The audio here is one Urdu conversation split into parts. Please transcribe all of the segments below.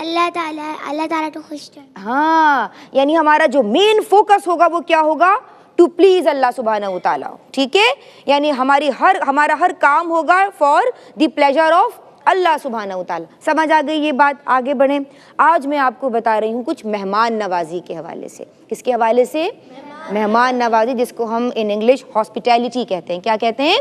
اللہ تعالیٰ تو خوش ہے. ہاں یعنی ہمارا جو مین فوکس ہوگا وہ کیا ہوگا؟ ٹو پلیز اللہ سبحانہ و تعالیٰ. ٹھیک ہے، یعنی ہمارا ہر کام ہوگا فار دی پلیجر آف اللہ سبحانہ و تعالیٰ. سمجھ آ گئی یہ بات؟ آگے بڑھیں. آج میں آپ کو بتا رہی ہوں کچھ مہمان نوازی کے حوالے سے. کس کے حوالے سے؟ مہمان نوازی، جس کو ہم ان انگلش ہاسپٹیلٹی کہتے ہیں. کیا کہتے ہیں؟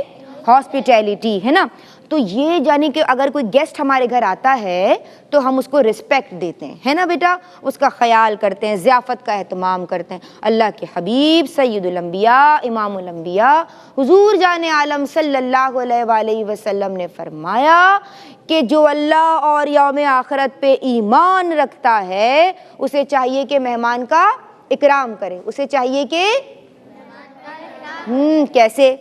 ہاسپٹیلٹی، ہے نا. تو یہ یعنی کہ اگر کوئی گیسٹ ہمارے گھر آتا ہے تو ہم اس کو رسپیکٹ دیتے ہیں، ہے نا بیٹا، اس کا خیال کرتے ہیں، ضیافت کا اہتمام کرتے ہیں. اللہ کے حبیب سید الانبیاء امام الانبیاء حضور جان عالم صلی اللہ علیہ وآلہ وسلم نے فرمایا کہ جو اللہ اور یوم آخرت پہ ایمان رکھتا ہے اسے چاہیے کہ مہمان کا اکرام کرے. اسے چاہیے کہ کیسے؟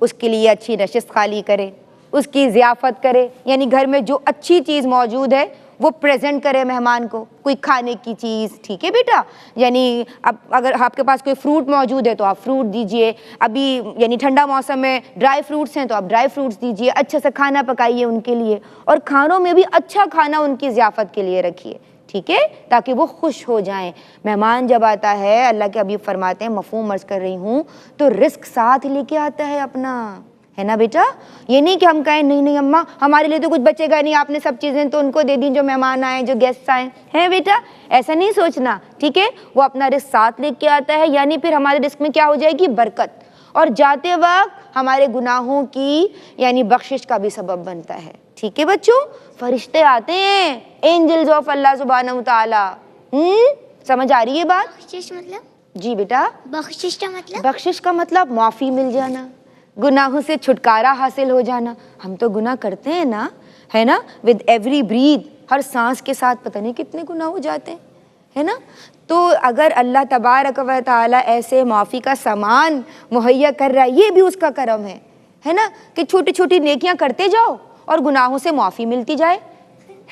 اس کے لیے اچھی نشست خالی کرے، اس کی ضیافت کرے، یعنی گھر میں جو اچھی چیز موجود ہے وہ پریزنٹ کرے مہمان کو، کوئی کھانے کی چیز. ٹھیک ہے بیٹا، یعنی اب اگر آپ کے پاس کوئی فروٹ موجود ہے تو آپ فروٹ دیجئے، ابھی یعنی ٹھنڈا موسم میں ڈرائی فروٹس ہیں تو آپ ڈرائی فروٹس دیجئے، اچھے سے کھانا پکائیے ان کے لیے، اور کھانوں میں بھی اچھا کھانا ان کی ضیافت کے لیے رکھیے. ٹھیک ہے، تاکہ وہ خوش ہو جائیں. مہمان جب آتا ہے، اللہ کے حبیب فرماتے ہیں، مفہوم عرض کر رہی ہوں، تو رزق ساتھ لے کے آتا ہے اپنا، ہے نا بیٹا. یہ نہیں کہ ہم کہیں نہیں اماں ہمارے لیے تو کچھ بچے گا نہیں، آپ نے سب چیزیں تو ان کو دے دیں جو مہمان آئے، جو گیسٹ آئے ہیں. بیٹا ایسا نہیں سوچنا. ٹھیک ہے، وہ اپنا رزق ساتھ لے کے آتا ہے، یعنی پھر ہمارے رزق میں کیا ہو جائے گی؟ برکت. اور جاتے وقت ہمارے گناہوں کی یعنی بخشش کا بھی سبب بنتا ہے. ٹھیک ہے بچوں، فرشتے آتے ہیں، اینجلز آف اللہ سبحانہ و تعالیٰ. سمجھ آ رہی ہے بات؟ بخشش مطلب؟ جی بیٹا، بخشش کا مطلب؟ بخشش کا مطلب معافی مل جانا، گناہوں سے چھٹکارا حاصل ہو جانا. ہم تو گناہ کرتے ہیں نا، ہے نا، ود ایوری بریتھ، ہر سانس کے ساتھ پتہ نہیں کتنے گناہ ہو جاتے ہیں، ہے نا. تو اگر اللہ تبارک و تعالیٰ ایسے معافی کا سامان مہیا کر رہا ہے، یہ بھی اس کا کرم ہے نا، کہ چھوٹی چھوٹی نیکیاں کرتے جاؤ اور گناہوں سے معافی ملتی جائے،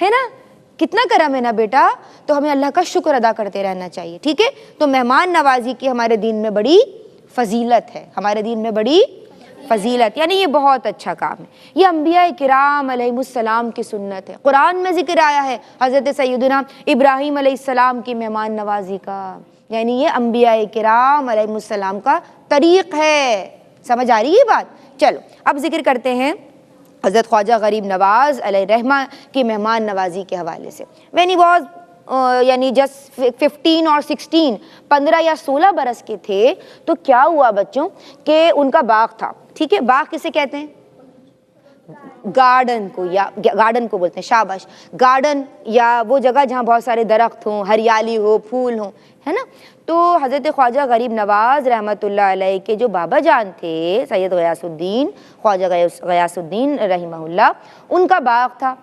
ہے نا. کتنا کرم ہے نا بیٹا. تو ہمیں اللہ کا شکر ادا کرتے رہنا چاہیے. ٹھیک ہے، تو مہمان نوازی کی ہمارے دین میں بڑی فضیلت ہے، ہمارے دین میں بڑی فضیلت، یعنی یہ بہت اچھا کام ہے. یہ انبیاء کرام علیہ السلام کی سنت ہے. قرآن میں ذکر آیا ہے حضرت سیدنا ابراہیم علیہ السلام کی مہمان نوازی کا، یعنی یہ انبیاء کرام علیہ السلام کا طریق ہے. سمجھ آ رہی ہے بات؟ چلو اب ذکر کرتے ہیں حضرت خواجہ غریب نواز علیہ رحمہ کی مہمان نوازی کے حوالے سے. when he was یعنی جسٹ 15 اور 16 15 یا 16 برس کے تھے تو کیا ہوا بچوں کہ ان کا باغ تھا. ٹھیک ہے، باغ کسے کہتے ہیں؟ گارڈن کو، یا گارڈن کو بولتے ہیں، شاباش. گارڈن یا وہ جگہ جہاں بہت سارے درخت ہوں، ہریالی ہو، پھول ہوں، ہے نا. تو حضرت خواجہ غریب نواز رحمۃ اللہ علیہ کے جو بابا جان تھے سید غیاث الدین، خواجہ غیاث الدین رحمہ اللہ، ان کا باغ تھا.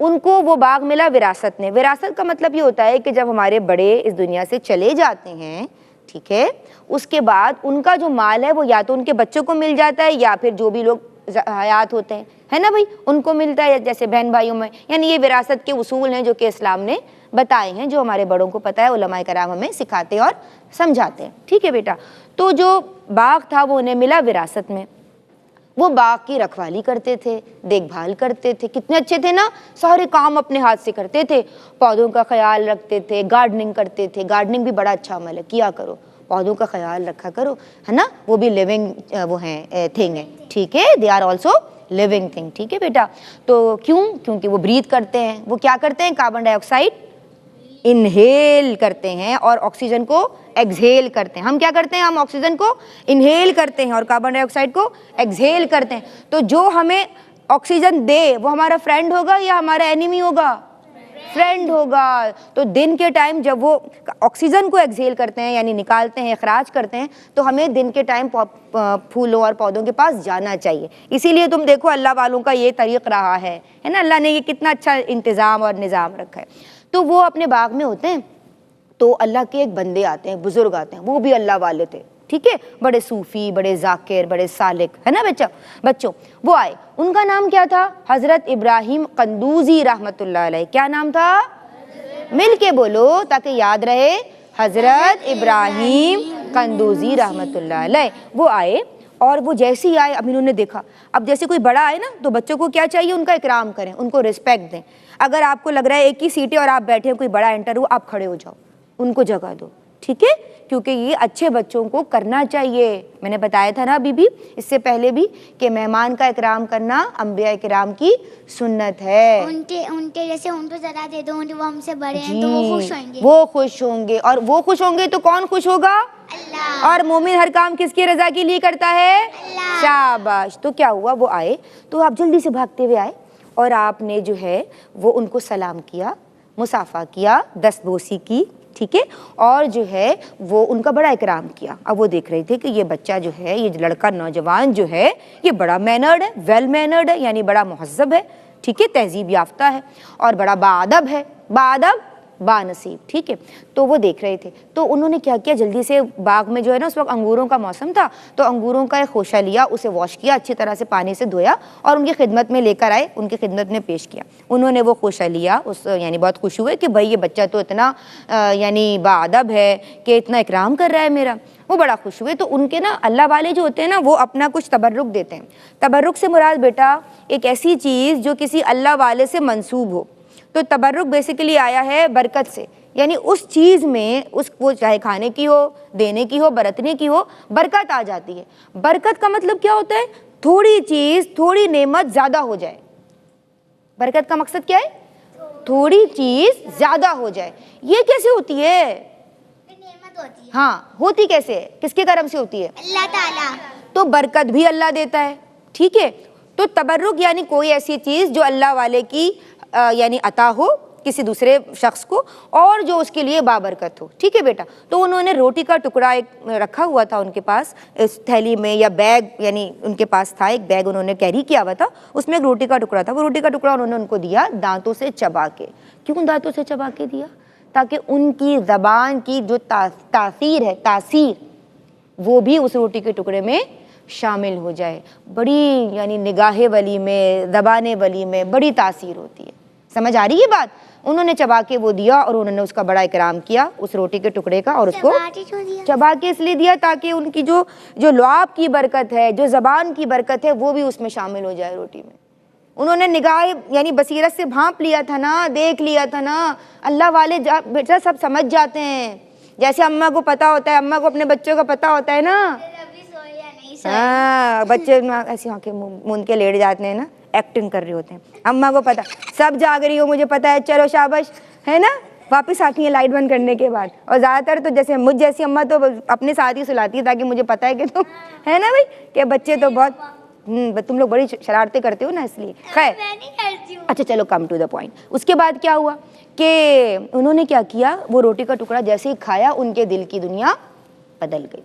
ان کو وہ باغ ملا وراثت میں. وراثت کا مطلب یہ ہوتا ہے کہ جب ہمارے بڑے اس دنیا سے چلے جاتے ہیں، ٹھیک ہے، اس کے بعد ان کا جو مال ہے وہ یا تو ان کے بچوں کو مل جاتا ہے یا پھر جو بھی لوگ حیات ہوتے ہیں، ہے نا بھائی، ان کو ملتا ہے، جیسے بہن بھائیوں میں. یعنی یہ وراثت کے اصول ہیں جو کہ اسلام نے بتائے ہیں، جو ہمارے بڑوں کو پتہ ہے، علماء کرام ہمیں سکھاتے اور سمجھاتے ہیں. ٹھیک ہے بیٹا، تو جو باغ تھا وہ انہیں ملا وراثت میں. وہ باغ کی رکھوالی کرتے تھے، دیکھ بھال کرتے تھے. کتنے اچھے تھے نا، سارے کام اپنے ہاتھ سے کرتے تھے، پودوں کا خیال رکھتے تھے، گارڈننگ کرتے تھے. گارڈننگ بھی بڑا اچھا عمل ہے، کیا کرو، پودوں کا خیال رکھا کرو، ہے نا. وہ بھی لیونگ وہ ہیں تھنگ ہے، ٹھیک ہے، they are also living thing. ٹھیک ہے بیٹا. تو کیونکہ وہ بریتھ کرتے ہیں. وہ کیا کرتے ہیں؟ کاربن ڈائی آکسائڈ انہیل کرتے ہیں اور آکسیجن کو ایکسہیل کرتے ہیں. ہم کیا کرتے ہیں؟ ہم آکسیجن کو انہیل کرتے ہیں اور کاربن ڈائی آکسائڈ کو ایکسہیل کرتے ہیں. تو جو ہمیں آکسیجن دے وہ ہمارا فرینڈ ہوگا یا ہمارا اینیمی ہوگا؟ فرینڈ ہوگا. تو دن کے ٹائم جب وہ آکسیجن کو ایکسہیل کرتے ہیں یعنی نکالتے ہیں، اخراج کرتے ہیں، تو ہمیں دن کے ٹائم پھولوں اور پودوں کے پاس جانا چاہیے. اسی لیے تم دیکھو اللہ والوں کا یہ طریق رہا ہے نا. اللہ نے یہ کتنا اچھا انتظام اور نظام رکھا ہے. تو وہ اپنے باغ میں ہوتے ہیں تو اللہ کے ایک بندے آتے ہیں، بزرگ آتے ہیں، وہ بھی اللہ والے تھے. ٹھیک ہے، بڑے صوفی، بڑے ذاکر، بڑے سالک، ہے نا بچوں. وہ آئے، ان کا نام کیا تھا؟ حضرت ابراہیم قندوزی رحمۃ اللہ علیہ. کیا نام تھا؟ مل کے بولو تاکہ یاد رہے. حضرت ابراہیم قندوزی رحمۃ اللہ علیہ. وہ آئے اور وہ جیسے ہی آئے، اب انہوں نے دیکھا، اب جیسے کوئی بڑا آئے نا تو بچوں کو کیا چاہیے؟ ان کا اکرام کریں، ان کو رسپیکٹ دیں. اگر آپ کو لگ رہا ہے ایک ہی سیٹ ہے اور آپ بیٹھے ہیں, کوئی بڑا انٹر ہو, آپ کھڑے ہو جاؤ, ان کو جگہ دو, ٹھیک ہے, کیونکہ یہ اچھے بچوں کو کرنا چاہیے. میں نے بتایا تھا نا ابھی بھی اس سے پہلے بھی کہ مہمان کا اکرام کرنا انبیاء کرام کی سنت ہے. ان کے جیسے ان کو ذرا دے دو, وہ ہم سے بڑے ہیں تو وہ خوش ہوئیں گے. وہ خوش ہوں گے, اور وہ خوش ہوں گے تو کون خوش ہوگا؟ اللہ. اور مومن ہر کام کس کی رضا کے لیے کرتا ہے؟ اللہ. شاباش. تو کیا ہوا, وہ آئے تو آپ جلدی سے بھاگتے ہوئے آئے اور آپ نے جو ہے وہ ان کو سلام کیا, مصافحہ کیا, دست بوسی کی, ٹھیک ہے, اور جو ہے وہ ان کا بڑا اکرام کیا. اب وہ دیکھ رہے تھے کہ یہ بچہ جو ہے, یہ لڑکا نوجوان جو ہے, یہ بڑا مینرڈ ہے, ویل مینرڈ ہے, یعنی بڑا مہذب ہے, ٹھیک ہے, تہذیب یافتہ ہے, اور بڑا باادب ہے, باادب با نصیب, ٹھیک ہے. تو وہ دیکھ رہے تھے, تو انہوں نے کیا کیا, جلدی سے باغ میں جو ہے نا اس وقت انگوروں کا موسم تھا, تو انگوروں کا ایک خوشہ لیا, اسے واش کیا, اچھی طرح سے پانی سے دھویا, اور ان کی خدمت میں لے کر آئے, ان کی خدمت میں پیش کیا. انہوں نے وہ خوشہ لیا, اس یعنی بہت خوش ہوئے کہ بھائی یہ بچہ تو اتنا یعنی باادب ہے کہ اتنا اکرام کر رہا ہے میرا. وہ بڑا خوش ہوئے. تو ان کے نا اللہ والے جو ہوتے ہیں نا, وہ اپنا کچھ تبرک دیتے ہیں. تبرک سے مراد بیٹا ایک ایسی چیز جو کسی اللہ والے سے منسوب ہو. تو تبرک بیسیکلی آیا ہے برکت سے, یعنی اس چیز میں اس وہ چاہے کھانے کی ہو, دینے کی ہو, برتنے کی ہو, برکت آ جاتی ہے. برکت کا مطلب کیا ہوتا ہے؟ تھوڑی چیز, تھوڑی نعمت زیادہ ہو جائے. برکت کا مقصد کیا ہے؟ تھوڑی چیز زیادہ ہو جائے. یہ کیسے ہوتی ہے؟ نعمت ہوتی ہے. ہاں, ہوتی کیسے ہے, کس کے کرم سے ہوتی ہے؟ اللہ تعالیٰ. تو برکت بھی اللہ دیتا ہے, ٹھیک ہے. تو تبرک یعنی کوئی ایسی چیز جو اللہ والے کی یعنی عطا ہو کسی دوسرے شخص کو, اور جو اس کے لیے بابرکت ہو, ٹھیک ہے بیٹا. تو انہوں نے روٹی کا ٹکڑا ایک رکھا ہوا تھا ان کے پاس, اس تھیلی میں یا بیگ, یعنی ان کے پاس تھا ایک بیگ, انہوں نے کیری کیا ہوا تھا, اس میں ایک روٹی کا ٹکڑا تھا. وہ روٹی کا ٹکڑا انہوں نے ان کو دیا دانتوں سے چبا کے. کیوں دانتوں سے چبا کے دیا؟ تاکہ ان کی زبان کی جو تاثیر ہے, تاثیر, وہ بھی اس روٹی کے ٹکڑے میں شامل ہو جائے. بڑی یعنی نگاہ ولی میں, زبان ولی میں بڑی تاثیر ہوتی ہے. سمجھ آ رہی ہے بات؟ انہوں نے چبا کے وہ دیا, اور انہوں نے اس کا بڑا اکرام کیا اس روٹی کے ٹکڑے کا, اور اس کو چبا کے اس لیے دیا تاکہ ان کی جو لعاب کی برکت ہے, جو زبان کی برکت ہے, وہ بھی اس میں شامل ہو جائے روٹی میں. انہوں نے نگاہ یعنی بصیرت سے بھانپ لیا تھا نا, دیکھ لیا تھا نا. اللہ والے بیٹا سب سمجھ جاتے ہیں, جیسے اماں کو پتا ہوتا ہے, اماں کو اپنے بچوں کا پتا ہوتا ہے نا. ہاں, بچے ایسی آنکھیں مون کے لیٹ جاتے ہیں نا, ایکٹنگ کر رہے ہوتے ہیں. اماں کو پتا, سب جاگ رہی ہو مجھے پتا ہے, چلو شاباش, ہے نا, واپس آتی ہیں لائٹ بند کرنے کے بعد. اور زیادہ تر تو جیسے مجھ جیسی اماں تو اپنے ساتھ ہی سلاتی ہے تاکہ مجھے پتا ہے کہ تم, ہے نا بھائی, کہ بچے تو بہت تم لوگ بڑی شرارتیں کرتے ہو نا, اس لیے. خیر, اچھا چلو کم ٹو دا پوائنٹ. اس کے بعد کیا ہوا کہ انہوں نے کیا کیا, وہ روٹی کا ٹکڑا جیسے ہی کھایا, ان کے دل کی دنیا بدل گئی.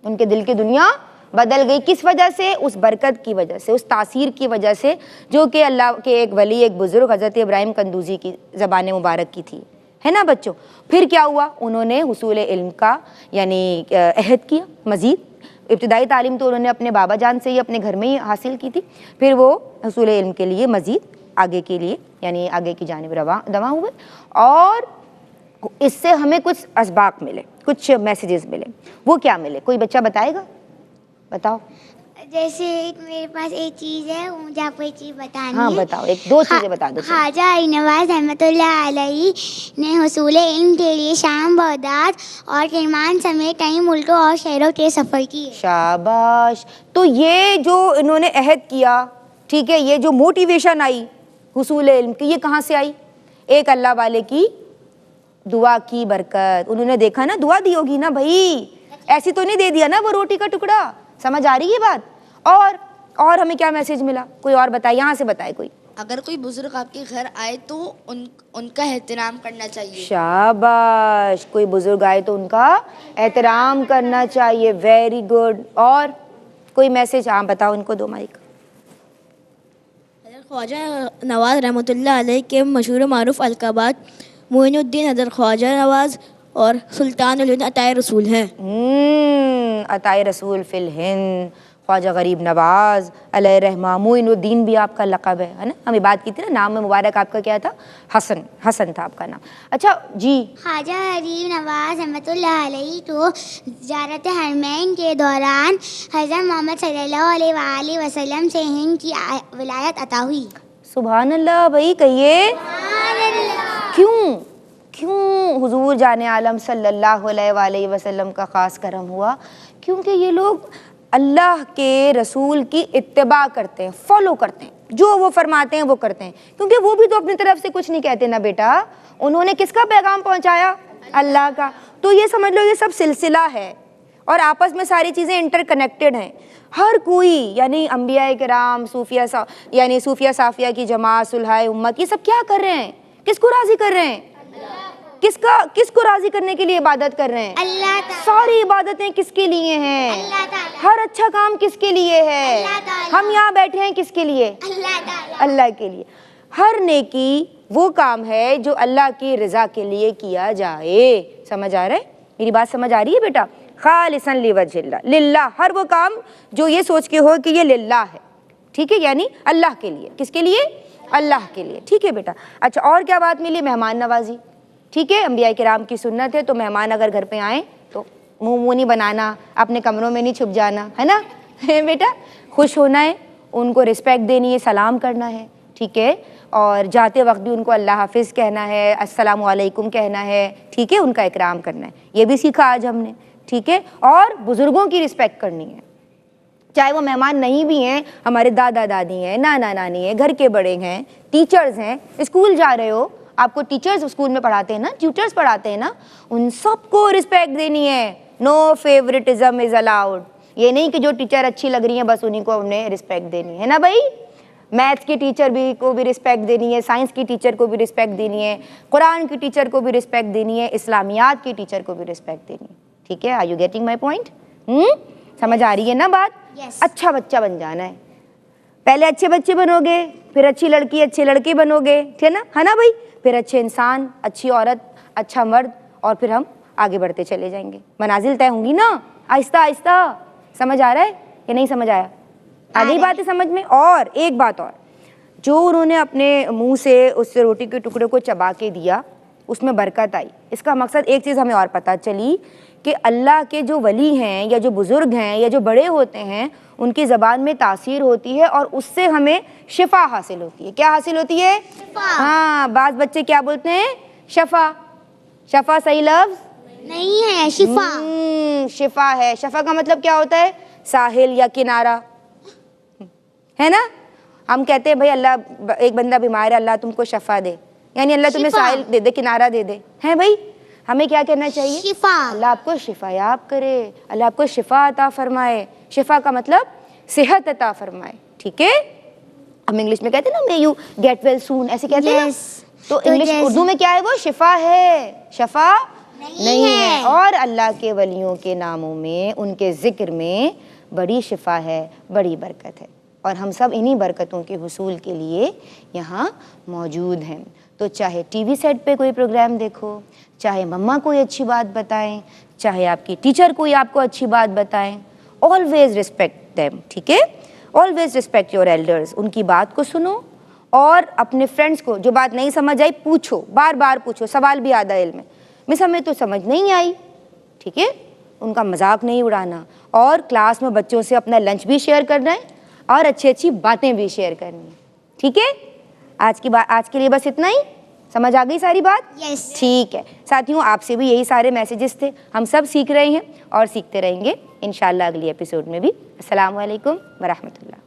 ان کے دل کی دنیا بدل گئی. کس وجہ سے؟ اس برکت کی وجہ سے, اس تاثیر کی وجہ سے, جو کہ اللہ کے ایک ولی, ایک بزرگ حضرت ابراہیم قندوزی کی زبان مبارک کی تھی, ہے نا بچوں. پھر کیا ہوا, انہوں نے حصول علم کا یعنی عہد کیا مزید. ابتدائی تعلیم تو انہوں نے اپنے بابا جان سے ہی اپنے گھر میں ہی حاصل کی تھی. پھر وہ حصول علم کے لیے مزید آگے کے لیے یعنی آگے کی جانب رواں ہوئے, اور اس سے ہمیں کچھ اسباق ملے, کچھ میسیجز ملے. وہ کیا ملے, کوئی بچہ بتائے گا؟ بتاؤ. جیسے میرے پاس ایک چیز ہے, مجھے آپ کو ایک چیز بتانی ہے. ہاں بتاؤ, ایک دو چیزیں بتا دو. خواجہ علی نواز رحمۃ اللہ علیہ نے حصول علم کے لیے شام, بغداد اور کرمان سمیت کئی ملکوں اور شہروں کے سفر کیے. شاباش. تو یہ جو انہوں نے عہد کیا, ٹھیک ہے, یہ جو موٹیویشن آئی حصول علم کی, یہ کہاں سے آئی؟ ایک اللہ والے کی دعا کی برکت. انہوں نے دیکھا نا, دعا دی ہوگی نا بھائی, ایسی تو نہیں دے دیا نا وہ روٹی کا ٹکڑا. سمجھ آ رہی ہے بات؟ اور ہمیں کیا میسج ملا, کوئی اور بتائے, یہاں سے بتائے کوئی. اگر کوئی بزرگ آپ کے گھر آئے تو ان کا احترام کرنا چاہیے. شاباش. کوئی بزرگ آئے تو ان کا احترام کرنا چاہیے. Very good. اور کوئی میسج؟ ہاں بتاؤ, ان کو دو مائک. حضرت خواجہ نواز رحمۃ اللہ علیہ کے مشہور و معروف القابات معین الدین حضرت خواجہ نواز اور سلطان الہند عطائے رسول ہیں. عطائے رسول فی الہند, خواجہ غریب نواز علیہ رحمہ. معین الدین بھی آپ کا لقب ہے نا, ہمیں بات کی تھی نا, نام مبارک آپ کا کیا تھا؟ حسن تھا آپ کا نام. اچھا جی. خواجہ غریب نواز رحمۃ اللہ علیہ کو زیارت حرمین کے دوران حضرت محمد صلی اللہ علیہ وآلہ وسلم سے ہند کی ولایت عطا ہوئی. سبحان اللہ بھائی, کہیے حضور جان عالم صلی اللہ علیہ وآلہ وسلم کا خاص کرم ہوا، کیونکہ یہ لوگ اللہ کے رسول کی اتباع کرتے ہیں، فالو کرتے ہیں، جو وہ فرماتے ہیں وہ کرتے ہیں، کیونکہ وہ بھی تو اپنی طرف سے کچھ نہیں کہتے نا بیٹا، انہوں نے کس کا پیغام پہنچایا؟ اللہ کا۔ تو یہ سمجھ لو یہ سب سلسلہ ہے اور آپس میں ساری چیزیں انٹر کنیکٹڈ ہیں۔ ہر کوئی یعنی انبیاء کرام، صوفیہ صافیہ کی جماعت، صلحاء امت، یہ سب کیا کر رہے ہیں؟ کس کو راضی کر رہے ہیں؟ کس کو راضی کرنے کے لیے عبادت کر رہے ہیں؟ اللہ تعالیٰ۔ ساری عبادتیں کس کے لیے ہیں؟ اللہ تعالیٰ۔ ہر اچھا کام کس کے لیے ہے؟ اللہ تعالیٰ۔ ہم یہاں بیٹھے ہیں کس کے لیے؟ اللہ تعالیٰ۔ اللہ کے لیے۔ ہر نیکی وہ کام ہے جو اللہ کی رضا کے لیے کیا جائے۔ سمجھ آ رہا ہے؟ میری بات سمجھ آ رہی ہے بیٹا؟ خالصاً لوجہ اللہ، للہ، ہر وہ کام جو یہ سوچ کے ہو کہ یہ للہ ہے، ٹھیک ہے، یعنی اللہ کے لیے۔ کس کے لیے؟ اللہ کے لیے، ٹھیک ہے بیٹا۔ اچھا اور کیا بات ملی؟ مہمان نوازی، ٹھیک ہے، انبیاء کرام کی سنت ہے، تو مہمان اگر گھر پہ آئیں تو منہ نہیں بنانا، اپنے کمروں میں نہیں چھپ جانا، ہے نا بیٹا؟ خوش ہونا ہے، ان کو رسپیکٹ دینی ہے، سلام کرنا ہے، ٹھیک ہے، اور جاتے وقت بھی ان کو اللہ حافظ کہنا ہے، السلام علیکم کہنا ہے، ٹھیک ہے، ان کا اکرام کرنا ہے، یہ بھی سیکھا آج ہم نے، ٹھیک ہے، اور بزرگوں کی رسپیکٹ کرنی ہے، چاہے وہ مہمان نہیں بھی ہیں، ہمارے دادا دادی ہیں، نانا نانی ہیں، گھر کے بڑے ہیں، ٹیچرز ہیں، اسکول جا رہے ہو، آپ کو ٹیچرز اسکول میں پڑھاتے ہیں نا، ٹیوٹرز پڑھاتے ہیں نا، ان سب کو رسپیکٹ دینی ہے، نو فیورٹزم از الاؤڈ، یہ نہیں کہ جو ٹیچر اچھی لگ رہی ہیں بس انہیں کو ہم نے رسپیکٹ دینی ہے نا بھائی، میتھس کی ٹیچر کو بھی رسپیکٹ دینی ہے، سائنس کی ٹیچر کو بھی رسپیکٹ دینی ہے، قرآن کی ٹیچر کو بھی رسپیکٹ دینی ہے، اسلامیات کی ٹیچر کو بھی رسپیکٹ دینی ہے، ٹھیک ہے، are you getting my point? سمجھ آ رہی ہے نا بات؟ Yes۔ اچھا بچہ بن جانا ہے، پہلے اچھے بچے بنو گے، پھر اچھی لڑکی اچھے لڑکے بنو گے، ٹھیک ہے نا بھائی، پھر اچھے انسان، اچھی عورت، اچھا مرد، اور پھر ہم آگے بڑھتے چلے جائیں گے، منازل طے ہوں گی نا آہستہ آہستہ۔ سمجھ آ رہا ہے کہ نہیں سمجھ آیا؟ آ گئی بات ہے سمجھ میں؟ اور ایک بات اور، جو انہوں نے اپنے منہ سے اس روٹی کے ٹکڑے کو چبا کے دیا اس میں برکت آئی، اس کا مقصد ایک چیز ہمیں اور پتہ چلی کہ اللہ کے جو ولی ہیں یا جو بزرگ ہیں یا جو بڑے ہوتے ہیں ان کی زبان میں تاثیر ہوتی ہے اور اس سے ہمیں شفا حاصل ہوتی ہے۔ کیا حاصل ہوتی ہے؟ ہاں، بعض بچے کیا بولتے ہیں؟ شفا۔ شفا صحیح لفظ نہیں ہے، شفا۔ شفا ہے۔ شفا کا مطلب کیا ہوتا ہے؟ ساحل یا کنارہ، ہے نا؟ ہم کہتے ہیں بھائی اللہ، ایک بندہ بیمار ہے، اللہ تم کو شفا دے، یعنی اللہ تمہیں ساحل دے دے، کنارہ دے دے، ہیں بھائی؟ ہمیں کیا کہنا چاہیے؟ شفا۔ اللہ آپ کو شفا یاب کرے، اللہ آپ کو شفا عطا فرمائے۔ شفا کا مطلب صحت عطا فرمائے، ٹھیک ہے؟ ہم انگلش میں کہتے ہیں نا، may you get well soon، ایسے کہتے ہیں نا، تو انگلش اردو میں کیا ہے؟ وہ شفا ہے، شفا نہیں ہے۔ اور اللہ کے ولیوں کے ناموں میں، ان کے ذکر میں بڑی شفا ہے، بڑی برکت ہے، اور ہم سب انہی برکتوں کے حصول کے لیے یہاں موجود ہیں۔ تو چاہے ٹی وی سیٹ پہ کوئی پروگرام دیکھو، چاہے مما کوئی اچھی بات بتائیں، چاہے آپ کی ٹیچر کوئی آپ کو اچھی بات بتائیں، آلویز ریسپیکٹ دیم، ٹھیک ہے؟ آلویز ریسپیکٹ یور ایلڈرز، ان کی بات کو سنو، اور اپنے فرینڈس کو جو بات نہیں سمجھ آئی پوچھو، بار بار پوچھو، سوال بھی آدھا علم ہے، مس ہمیں تو سمجھ نہیں آئی، ٹھیک ہے؟ ان کا مذاق نہیں اڑانا، اور کلاس میں بچوں سے اپنا لنچ بھی شیئر کرنا ہے اور اچھی اچھی باتیں بھی شیئر کرنی ہیں، ٹھیک ہے؟ آج کے لیے بس اتنا ہی، سمجھ آ گئی ساری بات؟ یس۔ ٹھیک ہے ساتھیوں، آپ سے بھی یہی سارے میسیجز تھے، ہم سب سیکھ رہے ہیں اور سیکھتے رہیں گے انشاءاللہ اگلی ایپیسوڈ میں بھی۔ السلام علیکم ورحمۃ اللہ۔